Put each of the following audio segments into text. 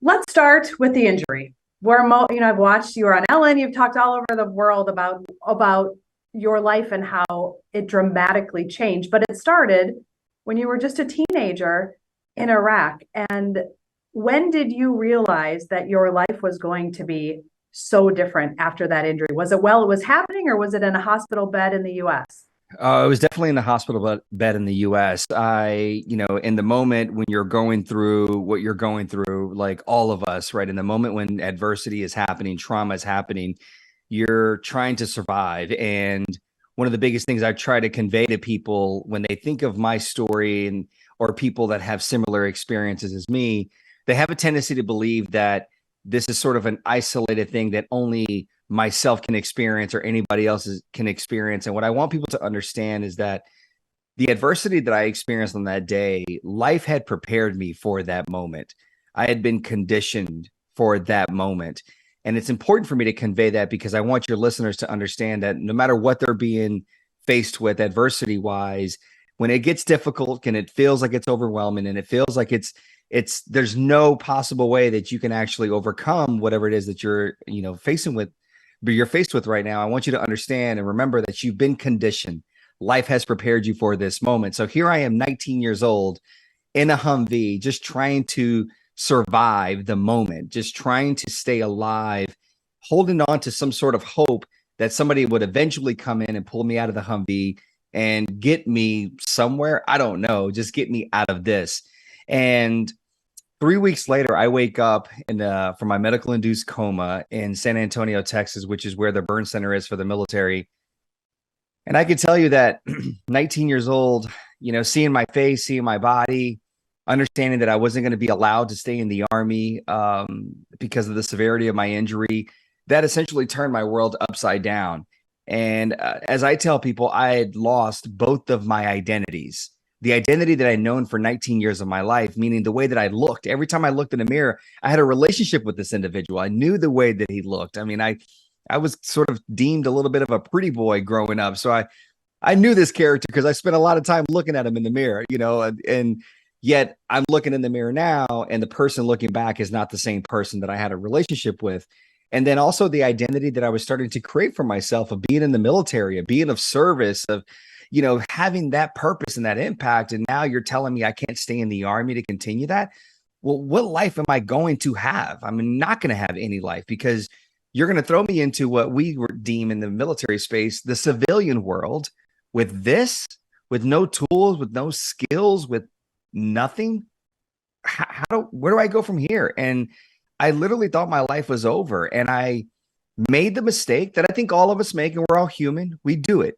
Let's start with the injury. I've watched you on Ellen. You've talked all over the world about your life and how it dramatically changed. But it started when you were just a teenager in Iraq. And when did you realize that your life was going to be so different after that injury? Was it while it was happening, or was it in a hospital bed in the U.S.? It was definitely in the hospital bed in the US. In the moment when you're going through what you're going through, like all of us, right? In the moment when adversity is happening, trauma is happening, you're trying to survive. And one of the biggest things I try to convey to people when they think of my story and or people that have similar experiences as me, they have a tendency to believe that this is sort of an isolated thing that only myself can experience or anybody else can experience. And what I want people to understand is that the adversity that I experienced on that day, life had prepared me for that moment. I had been conditioned for that moment. And it's important for me to convey that because I want your listeners to understand that no matter what they're being faced with adversity wise, when it gets difficult and it feels like it's overwhelming and it feels like there's no possible way that you can actually overcome whatever it is that you're faced with right now. I want you to understand and remember that you've been conditioned. Life has prepared you for this moment. So here I am, 19 years old in a Humvee, just trying to survive the moment, just trying to stay alive, holding on to some sort of hope that somebody would eventually come in and pull me out of the Humvee and get me somewhere. I don't know, just get me out of this. And 3 weeks later, I wake up from my medical induced coma in San Antonio, Texas, which is where the burn center is for the military. And I can tell you that 19 years old, seeing my face, seeing my body, understanding that I wasn't going to be allowed to stay in the Army because of the severity of my injury, that essentially turned my world upside down. And as I tell people, I had lost both of my identities. The identity that I'd known for 19 years of my life, meaning the way that I looked. Every time I looked in the mirror, I had a relationship with this individual. I knew the way that he looked. I mean, I was sort of deemed a little bit of a pretty boy growing up. So I knew this character because I spent a lot of time looking at him in the mirror, and yet I'm looking in the mirror now, and the person looking back is not the same person that I had a relationship with. And then also the identity that I was starting to create for myself of being in the military, of being of service, of having that purpose and that impact. And now you're telling me I can't stay in the Army to continue that. Well, what life am I going to have? I'm not going to have any life because you're going to throw me into what we deem in the military space, the civilian world with no tools, with no skills, with nothing. Where do I go from here? And I literally thought my life was over. And I made the mistake that I think all of us make, and we're all human. We do it.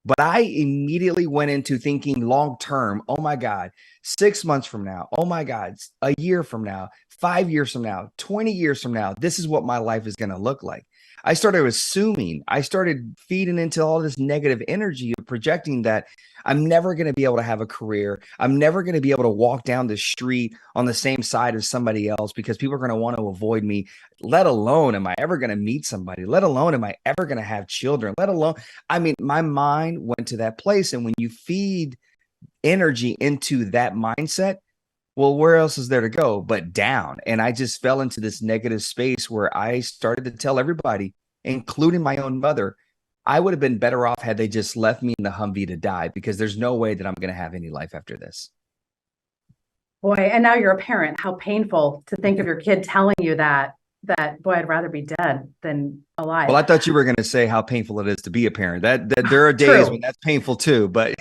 But I immediately went into thinking long term. Oh my God, 6 months from now. Oh my God, a year from now, 5 years from now, 20 years from now, this is what my life is going to look like. I started assuming, I started feeding into all this negative energy of projecting that I'm never going to be able to have a career. I'm never going to be able to walk down the street on the same side as somebody else because people are going to want to avoid me, let alone am I ever going to meet somebody, let alone am I ever going to have children, let alone, I mean, my mind went to that place. And when you feed energy into that mindset, well, where else is there to go but down? And I just fell into this negative space where I started to tell everybody, including my own mother, I would have been better off had they just left me in the Humvee to die because there's no way that I'm going to have any life after this. Boy, and now you're a parent. How painful to think of your kid telling you that boy, I'd rather be dead than alive. Well, I thought you were going to say how painful it is to be a parent. That there are days when True. that's painful too, but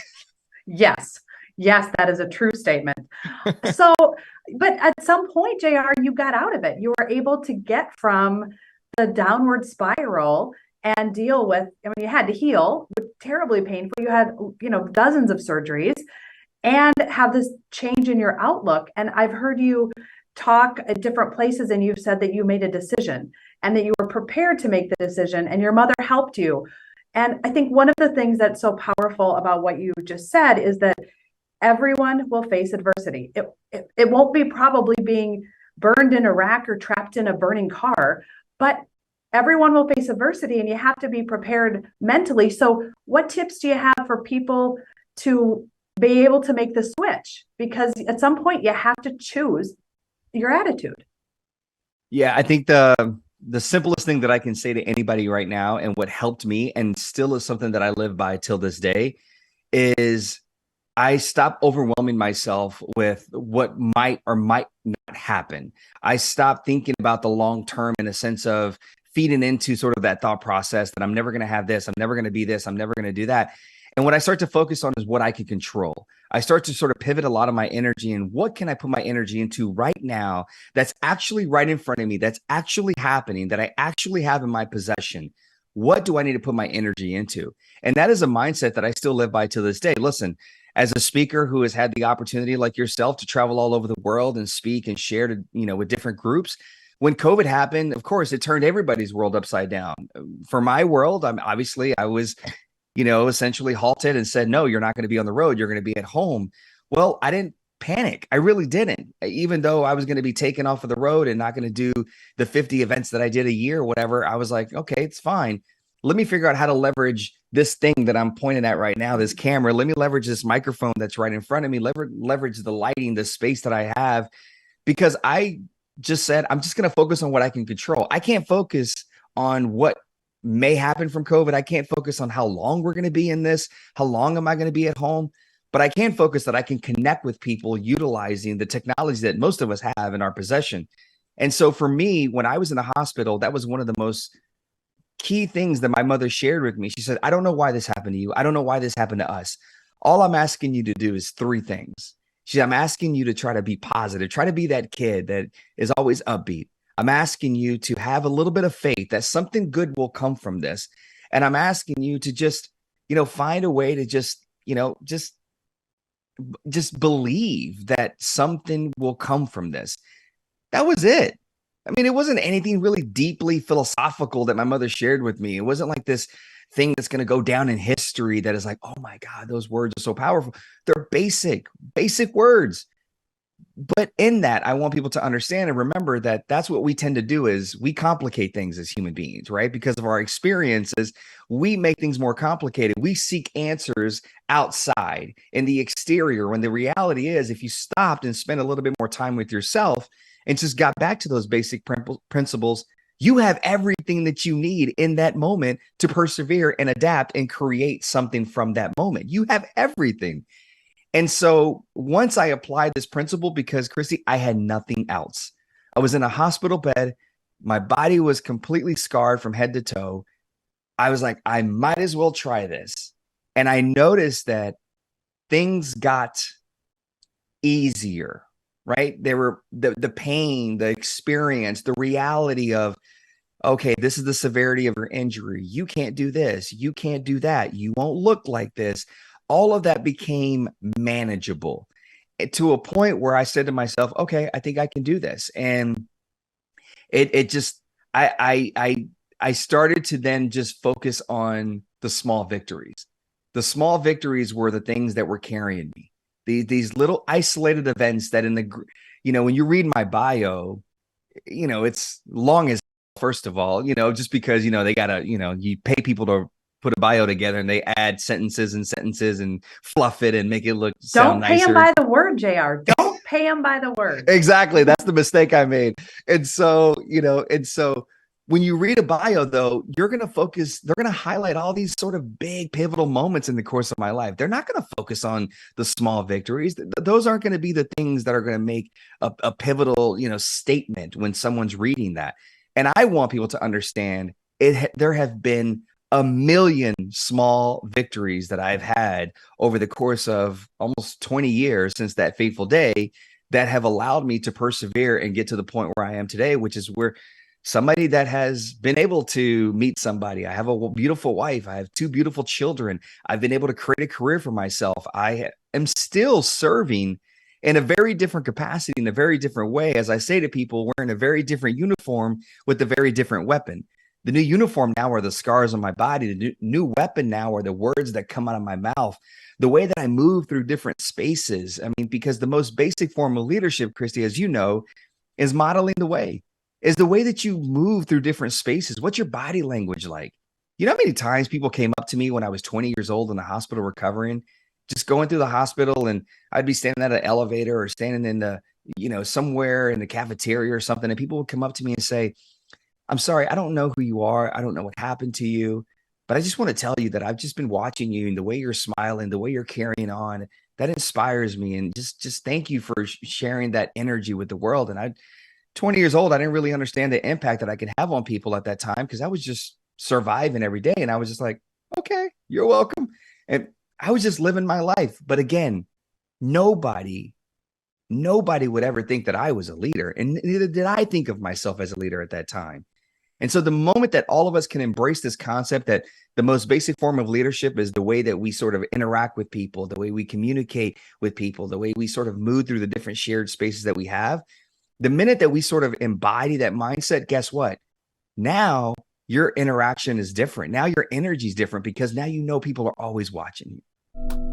Yes. Yes, that is a true statement. So, but at some point, JR, you got out of it. You were able to get from the downward spiral and deal with, I mean, you had to heal, terribly painful. You had, dozens of surgeries and have this change in your outlook. And I've heard you talk at different places, and you've said that you made a decision and that you were prepared to make the decision, and your mother helped you. And I think one of the things that's so powerful about what you just said is that everyone will face adversity. It won't be probably being burned in Iraq or trapped in a burning car, but everyone will face adversity, and you have to be prepared mentally. So what tips do you have for people to be able to make the switch? Because at some point you have to choose your attitude. Yeah, I think the simplest thing that I can say to anybody right now, and what helped me and still is something that I live by till this day, is I stopped overwhelming myself with what might or might not happen. I stopped thinking about the long term in a sense of feeding into sort of that thought process that I'm never going to have this, I'm never going to be this, I'm never going to do that. And what I start to focus on is what I can control. I start to sort of pivot a lot of my energy and what can I put my energy into right now that's actually right in front of me, that's actually happening, that I actually have in my possession. What do I need to put my energy into? And that is a mindset that I still live by to this day. Listen, as a speaker who has had the opportunity like yourself to travel all over the world and speak and share to, with different groups, when COVID happened, of course, it turned everybody's world upside down. For my world, I was, essentially halted and said, no, you're not going to be on the road. You're going to be at home. Well, I didn't panic. I really didn't. Even though I was going to be taken off of the road and not going to do the 50 events that I did a year or whatever, I was like, okay, it's fine. Let me figure out how to leverage this thing that I'm pointing at right now, this camera. Let me leverage this microphone that's right in front of me, leverage the lighting, the space that I have, because I just said, I'm just going to focus on what I can control. I can't focus on what may happen from COVID. I can't focus on how long we're going to be in this. How long am I going to be at home? But I can focus that I can connect with people utilizing the technology that most of us have in our possession. And so for me, when I was in the hospital, that was one of the most key things that my mother shared with me. She said, I don't know why this happened to you. I don't know why this happened to us. All I'm asking you to do is three things. She said, I'm asking you to try to be positive, try to be that kid that is always upbeat. I'm asking you to have a little bit of faith that something good will come from this. And I'm asking you to just, find a way to just believe that something will come from this. That was it. I mean, it wasn't anything really deeply philosophical that my mother shared with me. It wasn't like this thing that's going to go down in history that is like, oh my God, those words are so powerful. They're basic words. But in that, I want people to understand and remember that that's what we tend to do is we complicate things as human beings, right? Because of our experiences, we make things more complicated. We seek answers outside in the exterior when the reality is if you stopped and spent a little bit more time with yourself and just got back to those basic principles, you have everything that you need in that moment to persevere and adapt and create something from that moment. You have everything. And so once I applied this principle, because Kristi, I had nothing else. I was in a hospital bed. My body was completely scarred from head to toe. I was like, I might as well try this. And I noticed that things got easier, right? They were the pain, the experience, the reality of, okay, this is the severity of your injury. You can't do this. You can't do that. You won't look like this. All of that became manageable to a point where I said to myself, okay, I think I can do this. And it just, I started to then just focus on the small victories. The small victories were the things that were carrying me. These little isolated events that when you read my bio, it's long as first of all, just because, they gotta, you pay people to put a bio together and they add sentences and fluff it and make it sound Don't pay nicer. them by the word, JR. Don't pay them by the word. Exactly. That's the mistake I made. And so, when you read a bio though, they're going to highlight all these sort of big pivotal moments in the course of my life. They're not going to focus on the small victories. Those aren't going to be the things that are going to make a pivotal, statement when someone's reading that. And I want people to understand there have been a million small victories that I've had over the course of almost 20 years since that fateful day that have allowed me to persevere and get to the point where I am today, which is where somebody that has been able to meet somebody. I have a beautiful wife. I have two beautiful children. I've been able to create a career for myself. I am still serving in a very different capacity, in a very different way. As I say to people, wearing a very different uniform with a very different weapon. The new uniform now are the scars on my body. The new weapon now are the words that come out of my mouth. The way that I move through different spaces. I mean, because the most basic form of leadership, Kristi, as you know, is modeling the way, is the way that you move through different spaces. What's your body language like? You know how many times people came up to me when I was 20 years old in the hospital recovering, just going through the hospital, and I'd be standing at an elevator or standing in somewhere in the cafeteria or something, and people would come up to me and say, I'm sorry, I don't know who you are. I don't know what happened to you, but I just want to tell you that I've just been watching you and the way you're smiling, the way you're carrying on, that inspires me. And just thank you for sharing that energy with the world. And 20 years old, I didn't really understand the impact that I could have on people at that time because I was just surviving every day. And I was just like, okay, you're welcome. And I was just living my life. But again, nobody would ever think that I was a leader. And neither did I think of myself as a leader at that time. And so the moment that all of us can embrace this concept that the most basic form of leadership is the way that we sort of interact with people, the way we communicate with people, the way we sort of move through the different shared spaces that we have, the minute that we sort of embody that mindset, guess what? Now your interaction is different. Now your energy is different because now people are always watching you.